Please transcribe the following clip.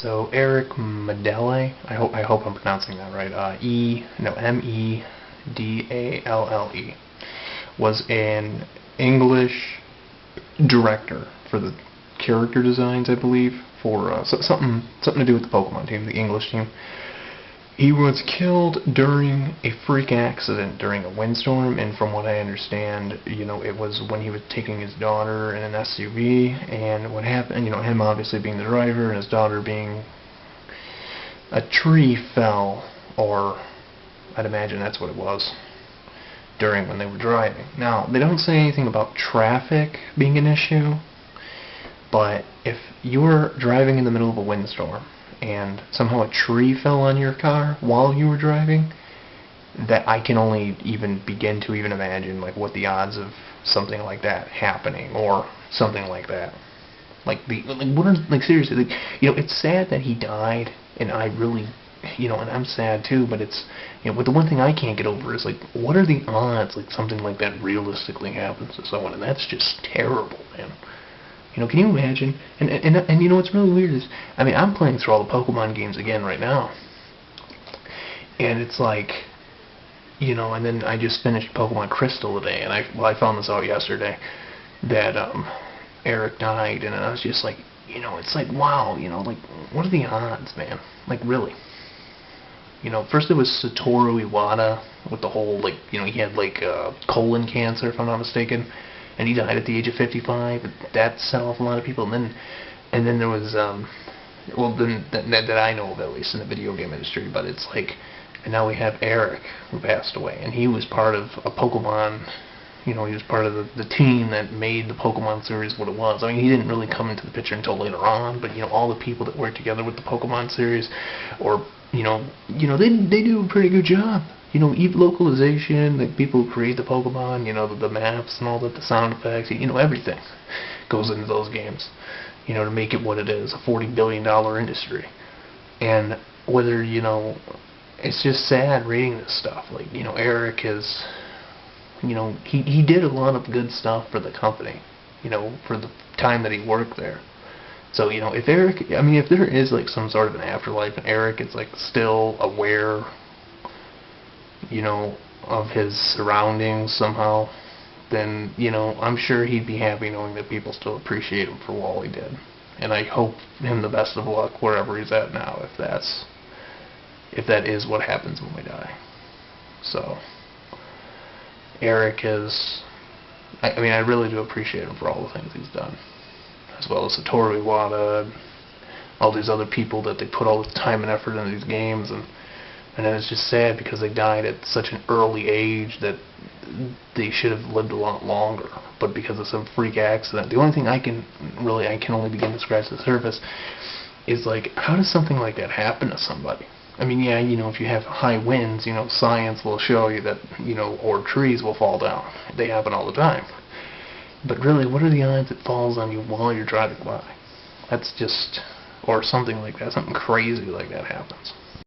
So Eric Medalle, I hope I'm pronouncing that right. Medalle was an English director for the character designs, I believe, for something to do with the Pokemon team, the English team. He was killed during a freak accident during a windstorm, and from what I understand, it was when he was taking his daughter in an SUV, and what happened, him obviously being the driver, and his daughter being... a tree fell, or I'd imagine that's what it was, during when they were driving. Now, they don't say anything about traffic being an issue, but if you were driving in the middle of a windstorm, and somehow a tree fell on your car while you were driving, that I can only even begin to imagine what the odds of something like that happening, or something like that. Seriously, it's sad that he died, and I really, and I'm sad too, but it's, but the one thing I can't get over is, what are the odds something like that realistically happens to someone, and that's just terrible, man. Can you imagine? And what's really weird is, I'm playing through all the Pokemon games again right now. And it's and then I just finished Pokemon Crystal today, and I found this out yesterday, that Eric died, and I was just it's wow, what are the odds, man? Really. First it was Satoru Iwata with the whole, he had colon cancer, if I'm not mistaken. And he died at the age of 55. That set off a lot of people. And then there was, that I know of, at least in the video game industry. But it's and now we have Eric, who passed away, and he was part of a Pokemon. He was part of the team that made the Pokemon series what it was. He didn't really come into the picture until later on. But all the people that worked together with the Pokemon series, or they do a pretty good job. Even localization, the people who create the Pokemon, the maps and all that, the sound effects, everything goes into those games, to make it what it is, a $40 billion industry. And whether, it's just sad reading this stuff. Eric is, he did a lot of good stuff for the company, for the time that he worked there. So, if Eric, if there is, some sort of an afterlife, and Eric is, still aware, of his surroundings somehow, then, I'm sure he'd be happy knowing that people still appreciate him for all he did. And I hope him the best of luck wherever he's at now, if that is what happens when we die. So, Eric is, I really do appreciate him for all the things he's done. As well as Satoru Iwata, all these other people that they put all the time and effort into these games, and then it's just sad because they died at such an early age that they should have lived a lot longer. But because of some freak accident, the only thing I can only begin to scratch the surface is how does something like that happen to somebody? Yeah, if you have high winds, science will show you that, or trees will fall down. They happen all the time. But really, what are the odds it falls on you while you're driving by? That's just, or something like that, something crazy like that happens.